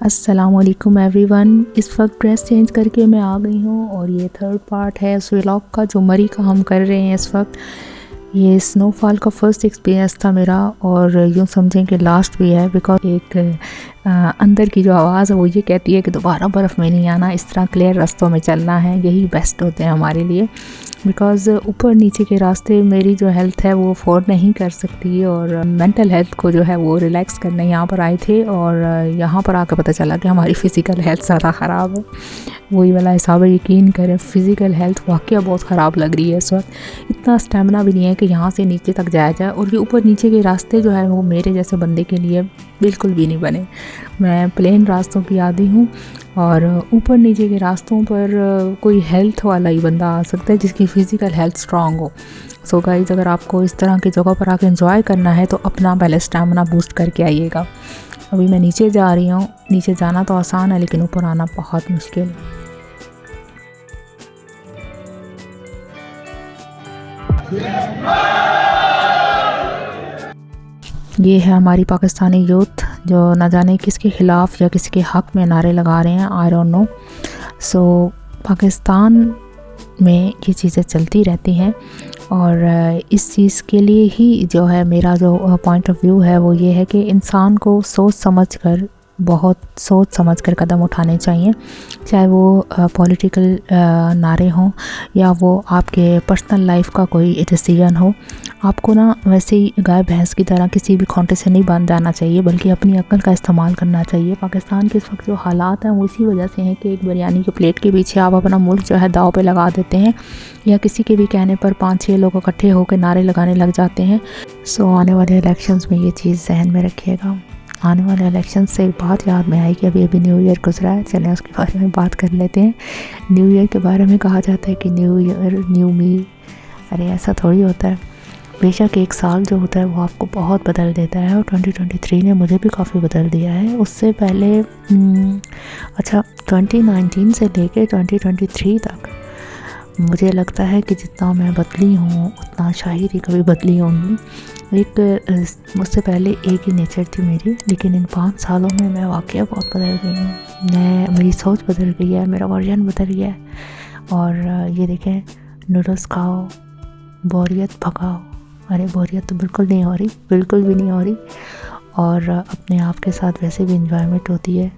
अस्सलामुअलैकुम एवरीवन। इस वक्त ड्रेस चेंज करके मैं आ गई हूँ और ये थर्ड पार्ट है उस व्लॉग का जो मरी का हम कर रहे हैं इस वक्त। ये स्नोफॉल का फर्स्ट एक्सपीरियंस था मेरा और यूँ समझें कि लास्ट भी है, बिकॉज एक अंदर की जो आवाज़ है वो ये कहती है कि दोबारा बर्फ़ में नहीं आना, इस तरह क्लियर रास्तों में चलना है, यही बेस्ट होते हैं हमारे लिए। बिकॉज़ ऊपर नीचे के रास्ते मेरी जो हेल्थ है वो अफोर्ड नहीं कर सकती और मेंटल हेल्थ को जो है वो रिलैक्स करने यहाँ पर आए थे और यहाँ पर आकर पता चला कि हमारी फ़िज़िकल हेल्थ ज़्यादा ख़राब है। वही वाला हिसाब है, यकीन करें फ़िज़िकल हेल्थ वाकई बहुत ख़राब लग रही है इस वक्त। इतना स्टेमिना भी नहीं है कि यहाँ से नीचे तक जाया जाए और ये ऊपर नीचे के रास्ते जो है वो मेरे जैसे बंदे के लिए बिल्कुल भी नहीं बने। मैं प्लेन रास्तों की आदी हूँ और ऊपर नीचे के रास्तों पर कोई हेल्थ वाला ही बंदा आ सकता है जिसकी फ़िज़िकल हेल्थ स्ट्रॉन्ग हो। सो गाइस, अगर आपको इस तरह की जगह पर आके एंजॉय करना है तो अपना पहले स्टैमिना बूस्ट करके आइएगा। अभी मैं नीचे जा रही हूँ। नीचे जाना तो आसान है लेकिन ऊपर आना बहुत मुश्किल। ये है हमारी पाकिस्तानी यूथ जो न जाने किसके ख़िलाफ़ या किसके हक़ में नारे लगा रहे हैं, आई डोंट नो। सो पाकिस्तान में ये चीज़ें चलती रहती हैं और इस चीज़ के लिए ही जो है मेरा जो पॉइंट ऑफ व्यू है वो ये है कि इंसान को बहुत सोच समझ कर कदम उठाने चाहिए, चाहे वो पॉलिटिकल नारे हों या वो आपके पर्सनल लाइफ का कोई डिसीजन हो। आपको ना वैसे ही गाय भैंस की तरह किसी भी खोंटे से नहीं बंध जाना चाहिए, बल्कि अपनी अक्ल का इस्तेमाल करना चाहिए। पाकिस्तान के इस वक्त जो हालात हैं वो इसी वजह से हैं कि एक बिरयानी के प्लेट के पीछे आप अपना मुल्क जो है दाव पे लगा देते हैं या किसी के भी कहने पर 5-6 लोग इकट्ठे होकर नारे लगाने लग जाते हैं। सो आने वाले इलेक्शंस में ये चीज़ जहन में रखिएगा। आने वाले इलेक्शन से एक बात याद में आई कि अभी न्यू ईयर गुजरा है, चलें उसके बारे में बात कर लेते हैं। न्यू ईयर के बारे में कहा जाता है कि न्यू ईयर न्यू मी। अरे ऐसा थोड़ी होता है। बेशक एक साल जो होता है वो आपको बहुत बदल देता है और 2023 ने मुझे भी काफ़ी बदल दिया है। उससे पहले 2019 से लेके 2023 तक मुझे लगता है कि जितना मैं बदली हूँ उतना शायद ही कभी बदली होंगी। मुझसे पहले एक ही नेचर थी मेरी, लेकिन इन 5 सालों में मैं वाकई बहुत बदल गई हूँ। मेरी सोच बदल गई है, मेरा वर्जन बदल गया है। और ये देखें, नूडल्स खाओ, बोरियत भगाओ। अरे बोरियत तो बिल्कुल नहीं हो रही, बिल्कुल भी नहीं हो रही। और अपने आप के साथ वैसे भी इंजॉयमेंट होती है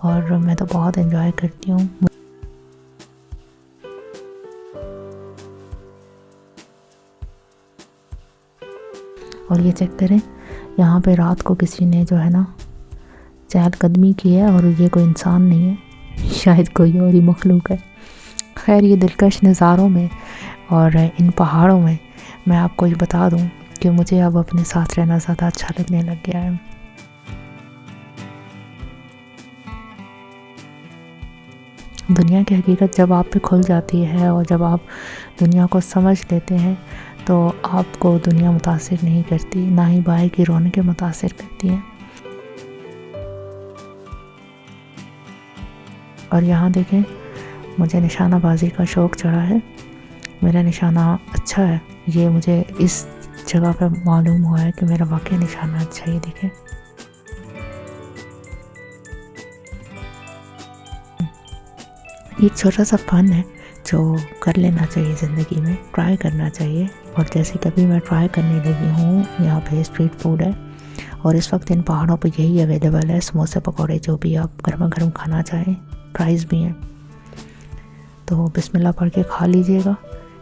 और मैं तो बहुत इंजॉय करती हूँ। और ये चेक करें, यहाँ पे रात को किसी ने जो है ना चहलकदमी की है और ये कोई इंसान नहीं है, शायद कोई और ही मखलूक है। खैर, ये दिलकश नज़ारों में और इन पहाड़ों में मैं आपको ये बता दूं कि मुझे अब अपने साथ रहना ज़्यादा अच्छा लगने लग गया है। दुनिया की हकीकत जब आप पे खुल जाती है और जब आप दुनिया को समझ लेते हैं तो आपको दुनिया मुतासिर नहीं करती, ना ही बाहर की रौनकें मुतासिर करती हैं। और यहाँ देखें, मुझे निशानाबाजी का शौक़ चढ़ा है। मेरा निशाना अच्छा है, ये मुझे इस जगह पर मालूम हुआ है कि मेरा वाकई निशाना अच्छा ही। देखें, एक छोटा सा फन है जो कर लेना चाहिए ज़िंदगी में, ट्राई करना चाहिए। और जैसे कभी मैं ट्राई करने लगी हूँ, यहाँ पे स्ट्रीट फूड है और इस वक्त इन पहाड़ों पे यही अवेलेबल है, समोसे पकौड़े, जो भी आप गर्मा गर्म खाना चाहें, प्राइस भी हैं। तो बिस्मिल्लाह पढ़ के खा लीजिएगा,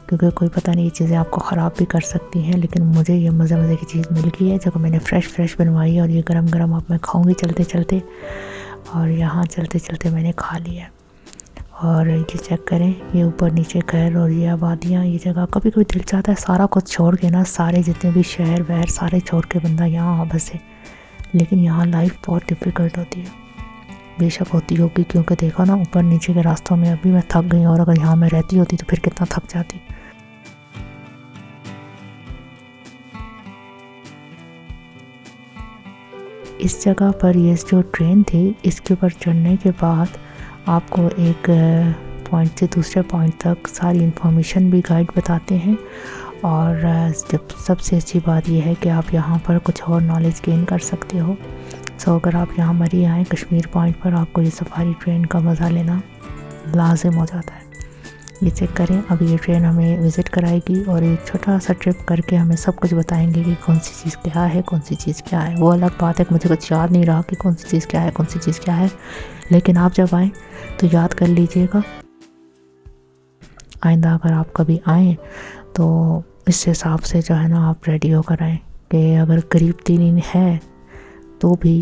क्योंकि कोई पता नहीं ये चीज़ें आपको ख़राब भी कर सकती हैं। लेकिन मुझे ये मज़े की चीज़ मिल गई है जो मैंने फ्रेश बनवाई और ये गरम गरम अब मैं खाऊँगी चलते चलते। और यहाँ चलते चलते मैंने खा लिया। और ये चेक करें, ये ऊपर नीचे घर और ये आबादियाँ, ये जगह। कभी कभी दिल चाहता है सारा कुछ छोड़ के ना, सारे जितने भी शहर वहर सारे छोड़ के बंदा यहाँ आ बसे, लेकिन यहाँ लाइफ बहुत डिफ़िकल्ट होती है। बेशक होती होगी, क्योंकि देखो ना ऊपर नीचे के रास्तों में अभी मैं थक गई और अगर यहाँ मैं रहती होती तो फिर कितना थक जाती। इस जगह पर ये जो ट्रेन थी, इसके ऊपर चढ़ने के बाद आपको एक पॉइंट से दूसरे पॉइंट तक सारी इन्फॉर्मेशन भी गाइड बताते हैं। और जब सबसे अच्छी बात यह है कि आप यहाँ पर कुछ और नॉलेज गेन कर सकते हो। सो अगर आप यहाँ मरी आएँ कश्मीर पॉइंट पर, आपको ये सफारी ट्रेन का मज़ा लेना लाजिम हो जाता है। ये चेक करें, अभी ये ट्रेन हमें विज़िट कराएगी और एक छोटा सा ट्रिप करके हमें सब कुछ बताएंगे कि कौन सी चीज़ क्या है, कौन सी चीज़ क्या है। वो अलग बात है कि मुझे कुछ याद नहीं रहा कि कौन सी चीज़ क्या है, कौन सी चीज़ क्या है, लेकिन आप जब आएँ तो याद कर लीजिएगा। आइंदा अगर आप कभी आएँ तो इस हिसाब से जो है ना आप रेडी होकर आएँ कि अगर करीब 3 दिन है तो भी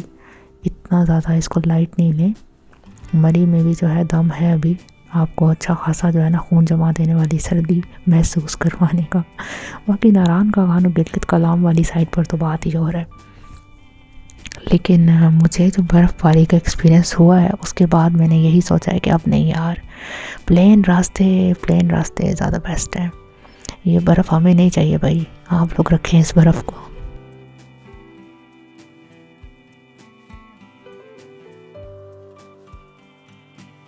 इतना ज़्यादा इसको लाइट नहीं लें। मरी में भी जो है दम है अभी, आपको अच्छा खासा जो है ना खून जमा देने वाली सर्दी महसूस करवाने का। बाकी नारायण का खानो गिलगित कलाम वाली साइड पर तो बात ही और है। लेकिन मुझे जो बर्फ़बारी का एक्सपीरियंस हुआ है उसके बाद मैंने यही सोचा है कि अब नहीं यार, प्लेन रास्ते ज़्यादा बेस्ट हैं। ये बर्फ़ हमें नहीं चाहिए भाई, आप लोग रखें इस बर्फ़ को।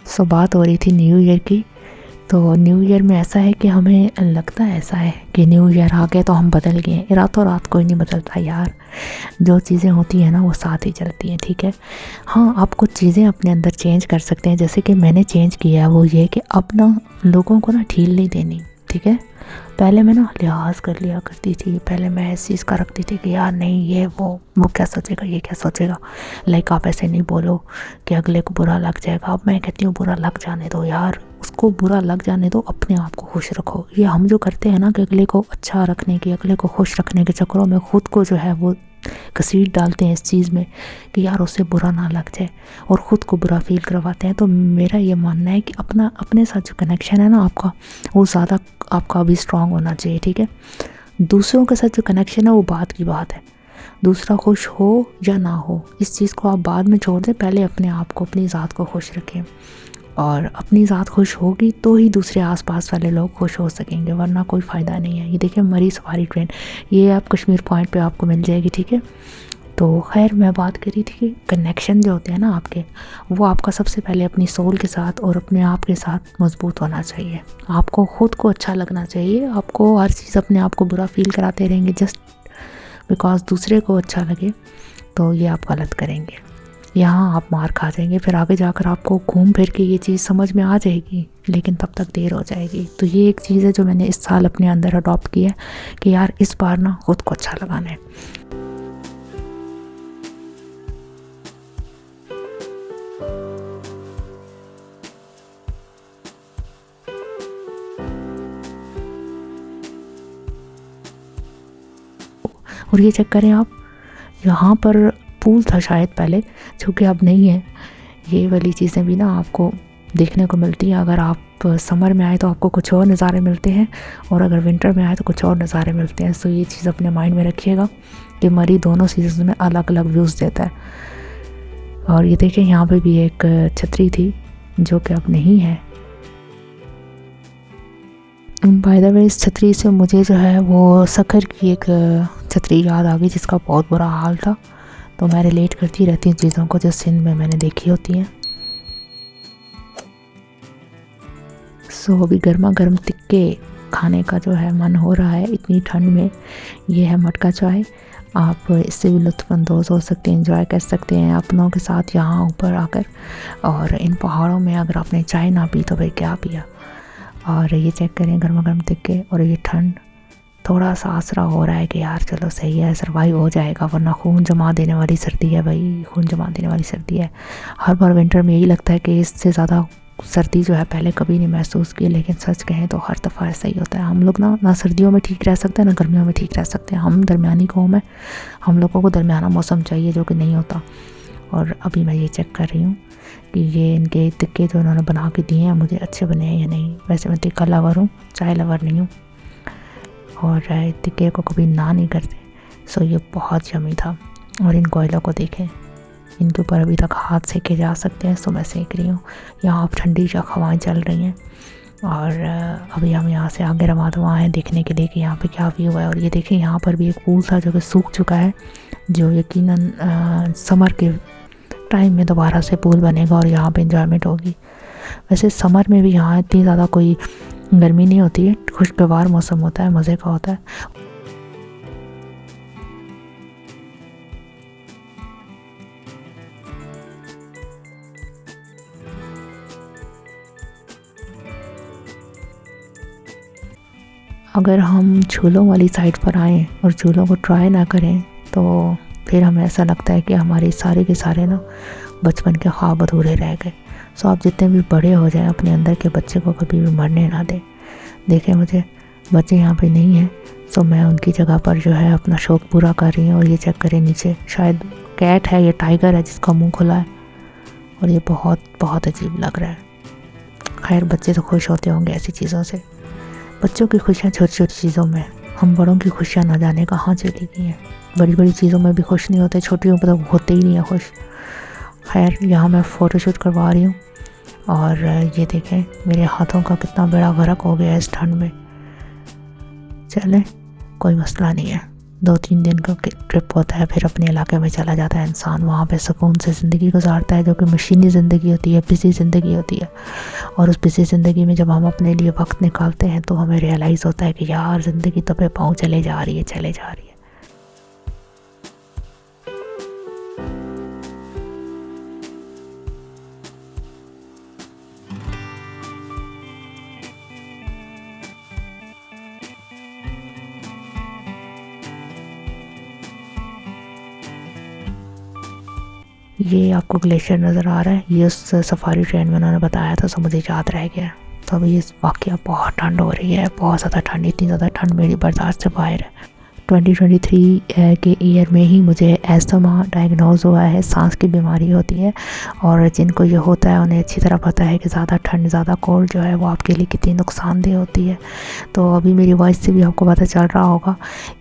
सो बात हो रही थी न्यू ईयर की। तो न्यू ईयर में ऐसा है कि हमें लगता है ऐसा है कि न्यू ईयर आ गया तो हम बदल गए। रातों रात कोई नहीं बदलता यार, जो चीज़ें होती हैं ना वो साथ ही चलती हैं, ठीक है। हाँ, आप कुछ चीज़ें अपने अंदर चेंज कर सकते हैं, जैसे कि मैंने चेंज किया है वो ये कि अब ना लोगों को ना ढील नहीं देनी, ठीक है। पहले मैं ना लिहाज कर लिया करती थी, पहले मैं इस चीज़ का रखती थी कि यार नहीं ये वो क्या सोचेगा, ये क्या सोचेगा। लाइक आप ऐसे नहीं बोलो कि अगले को बुरा लग जाएगा। अब मैं कहती हूँ बुरा लग जाने दो यार, उसको बुरा लग जाने दो, अपने आप को खुश रखो। ये हम जो करते हैं ना कि अगले को अच्छा रखने की, अगले को खुश रखने के चक्करों में खुद को जो है वो घसीट डालते हैं इस चीज़ में कि यार उससे बुरा ना लग जाए और ख़ुद को बुरा फील करवाते हैं। तो मेरा ये मानना है कि अपने साथ जो कनेक्शन है ना आपका, वो ज़्यादा आपका अभी स्ट्रांग होना चाहिए, ठीक है। दूसरों के साथ जो कनेक्शन है वो बात की बात है, दूसरा खुश हो या ना हो इस चीज़ को आप बाद में छोड़ दें। पहले अपने आप को, अपनी ज़ात को खुश रखें, और अपनी ज़ात खुश होगी तो ही दूसरे आसपास वाले लोग खुश हो सकेंगे, वरना कोई फ़ायदा नहीं है। ये देखिए मरी सफारी ट्रेन, ये आप कश्मीर पॉइंट पे आपको मिल जाएगी, ठीक है। तो खैर मैं बात कर रही थी कि कनेक्शन जो होते हैं ना आपके, वो आपका सबसे पहले अपनी सोल के साथ और अपने आप के साथ मजबूत होना चाहिए। आपको ख़ुद को अच्छा लगना चाहिए। आपको हर चीज़ अपने आप को बुरा फील कराते रहेंगे जस्ट बिकॉज दूसरे को अच्छा लगे, तो ये आप गलत करेंगे, यहाँ आप मार खा जाएंगे। फिर आगे जाकर आपको घूम फिर के ये चीज़ समझ में आ जाएगी, लेकिन तब तक देर हो जाएगी। तो ये एक चीज़ है जो मैंने इस साल अपने अंदर अडॉप्ट की है कि यार इस बार ना खुद को अच्छा लगाना है। और ये चेक करें आप, यहाँ पर पूल था शायद पहले, जो कि अब नहीं है। ये वाली चीज़ें भी ना आपको देखने को मिलती हैं। अगर आप समर में आए तो आपको कुछ और नज़ारे मिलते हैं, और अगर विंटर में आए तो कुछ और नज़ारे मिलते हैं। सो ये चीज़ अपने माइंड में रखिएगा कि मरी दोनों सीजन में अलग अलग व्यूज़ देता है। और ये देखिए यहाँ पे भी एक छतरी थी जो कि अब नहीं है। बाय द वे इस छतरी से मुझे जो है वो सखर की एक छतरी याद आ गई जिसका बहुत बुरा हाल था। तो मैं रिलेट करती रहती हूँ चीज़ों को जो सिंध में मैंने देखी होती हैं। सो अभी गर्मा गर्म टिक्के खाने का जो है मन हो रहा है इतनी ठंड में। ये है मटका चाय, आप इससे भी लुत्फ़अंदोज़ हो सकते हैं, एंजॉय कर सकते हैं अपनों के साथ यहाँ ऊपर आकर। और इन पहाड़ों में अगर आपने चाय ना पी तो भाई क्या पिया। और ये चेक करें गर्मा गर्म टिक्के, और ये ठंड, थोड़ा सा आसरा हो रहा है कि यार चलो सही है, सर्वाइव हो जाएगा, वरना खून जमा देने वाली सर्दी है भाई, खून जमा देने वाली सर्दी है। हर बार विंटर में यही लगता है कि इससे ज़्यादा सर्दी जो है पहले कभी नहीं महसूस की, लेकिन सच कहें तो हर दफ़ा ऐसा ही होता है। हम लोग ना सर्दियों में ठीक रह सकते हैं ना गर्मियों में ठीक रह सकते हैं। हम दरमियानी कौम है, हम लोगों को दरमियाना मौसम चाहिए जो कि नहीं होता। और अभी मैं ये चेक कर रही हूँ कि ये इनके टिक्के जो उन्होंने बना के दिए हैं मुझे अच्छे बने हैं या नहीं। वैसे मैं टिक्का लवर हूँ, चाय लवर नहीं हूँ, और टिक्के को कभी ना नहीं करते। सो ये बहुत यमी था। और इन कोयलों को देखें, इनके ऊपर अभी तक हाथ सेके जा सकते हैं। सो मैं सेक रही हूँ। यहाँ अब ठंडी हवाएं चल रही हैं, और अभी हम यहाँ से आगे रवा दवा हैं देखने के लिए कि यहाँ पे क्या व्यू है। और ये देखिए यहाँ पर भी एक पूल था जो कि सूख चुका है, जो यकीनन समर के टाइम में दोबारा से पूल बनेगा और यहाँ पे इंजॉयमेंट होगी। वैसे समर में भी यहाँ इतनी ज़्यादा कोई गर्मी नहीं होती है, खुशगवार मौसम होता है, मज़े का होता है। अगर हम झूलों वाली साइड पर आएँ और झूलों को ट्राई ना करें तो फिर हमें ऐसा लगता है कि हमारे सारे के सारे ना बचपन के ख्वाब अधूरे रह गए। सो आप जितने भी बड़े हो जाएं अपने अंदर के बच्चे को कभी भी मरने ना दें। देखें, मुझे बच्चे यहाँ पे नहीं हैं, सो मैं उनकी जगह पर जो है अपना शौक़ पूरा कर रही हूँ। और ये चेक करें नीचे, शायद कैट है, ये टाइगर है जिसका मुंह खुला है और ये बहुत बहुत अजीब लग रहा है। खैर, बच्चे तो खुश होते होंगे ऐसी चीज़ों से। बच्चों की खुशियाँ छोटी छोटी चीज़ों में, हम बड़ों की खुशियाँ ना जाने कहाँ चली गई हैं। बड़ी बड़ी चीज़ों में भी खुश नहीं होते, छोटियों पर तो होते ही नहीं है खुश। खैर, यहाँ मैं फ़ोटोशूट करवा रही हूँ और ये देखें मेरे हाथों का कितना बड़ा गरक हो गया इस ठंड में। चलें, कोई मसला नहीं है। 2-3 दिन का ट्रिप होता है, फिर अपने इलाके में चला जाता है इंसान, वहाँ पे सुकून से ज़िंदगी गुजारता है, जो कि मशीनी ज़िंदगी होती है, बिज़ी ज़िंदगी होती है। और उस बिज़ी ज़िंदगी में जब हम अपने लिए वक्त निकालते हैं तो हमें रियलाइज़ होता है कि यार ज़िंदगी तो पे पाँव चले जा रही है, चले जा रही है। ये आपको ग्लेशियर नज़र आ रहा है, ये उस सफारी ट्रेन में उन्होंने बताया था, सो मुझे याद रह गया। तो अभी इस वाक़या बहुत ठंड हो रही है, बहुत ज़्यादा ठंड, इतनी ज़्यादा ठंड मेरी बर्दाश्त से बाहर है। 2023 के ईयर में ही मुझे एस्थमा डायग्नोज हुआ है, सांस की बीमारी होती है। और जिनको ये होता है उन्हें अच्छी तरह पता है कि ज़्यादा ठंड, ज़्यादा कोल्ड जो है वो आपके लिए कितनी नुकसानदेह होती है। तो अभी मेरी वॉइस से भी आपको पता चल रहा होगा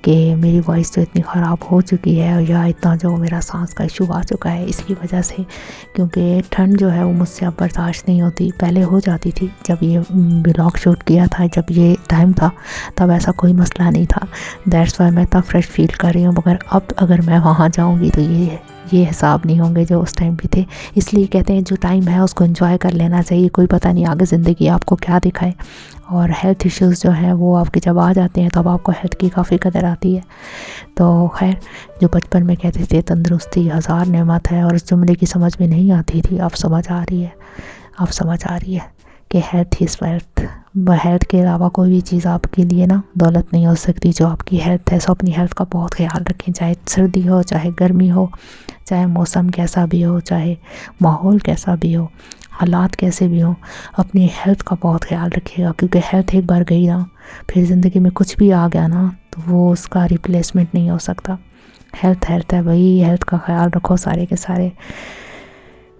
कि मेरी वॉइस तो इतनी ख़राब हो चुकी है, या इतना जो मेरा सांस का इशू आ चुका है इसकी वजह से, क्योंकि ठंड जो है वो मुझसे अब बर्दाश्त नहीं होती। पहले हो जाती थी, जब ये ब्लॉग शूट किया था, जब ये टाइम था, तब ऐसा कोई मसला नहीं था। दैट्स वाई मैं तब फ्रेश फील कर रही हूँ। मगर अब अगर मैं वहाँ जाऊँगी तो ये हिसाब नहीं होंगे जो उस टाइम भी थे। इसलिए कहते हैं जो टाइम है उसको एंजॉय कर लेना चाहिए, कोई पता नहीं आगे ज़िंदगी आपको क्या दिखाए। और हेल्थ इश्यूज़ जो हैं वो आपके जब आ जाते हैं तब आपको हेल्थ की काफ़ी कदर आती है। तो खैर, जो बचपन में कहते थे तंदुरुस्ती हज़ार नेमत है, और इस जुमले की समझ में नहीं आती थी, अब समझ आ रही है। अब समझ आ रही है कि हेल्थ इज़ वेल्थ। हेल्थ के अलावा कोई भी चीज़ आपके लिए ना दौलत नहीं हो सकती जो आपकी हेल्थ है। सो अपनी हेल्थ का बहुत ख्याल रखें, चाहे सर्दी हो, चाहे गर्मी हो, चाहे मौसम कैसा भी हो, चाहे माहौल कैसा भी हो, हालात कैसे भी हो, अपनी हेल्थ का बहुत ख्याल रखिएगा। क्योंकि हेल्थ एक बार गई ना, फिर ज़िंदगी में कुछ भी आ गया ना तो वो उसका रिप्लेसमेंट नहीं हो सकता। हेल्थ है भाई, हेल्थ का ख्याल रखो सारे के सारे।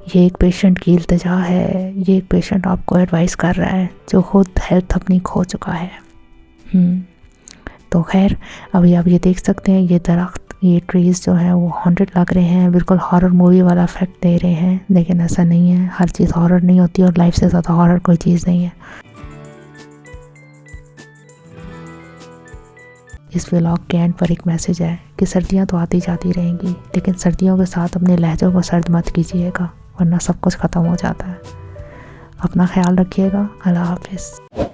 ये एक पेशेंट की इल्तिजा है, ये एक पेशेंट आपको एडवाइस कर रहा है जो खुद हेल्थ अपनी खो चुका है। तो खैर, अभी आप ये देख सकते हैं ये दरख्त, ये ट्रीज़ जो हैं वो हॉन्टेड लग रहे हैं, बिल्कुल हॉरर मूवी वाला इफेक्ट दे रहे हैं। लेकिन ऐसा नहीं है, हर चीज़ हॉरर नहीं होती और लाइफ से ज़्यादा हॉरर कोई चीज़ नहीं है। इस व्लॉग के एंड पर एक मैसेज है कि सर्दियाँ तो आती जाती रहेंगी, लेकिन सर्दियों के साथ अपने लहजों को सर्द मत कीजिएगा, वरना सब कुछ ख़त्म हो जाता है। अपना ख्याल रखिएगा। अल्लाह हाफ़िज़।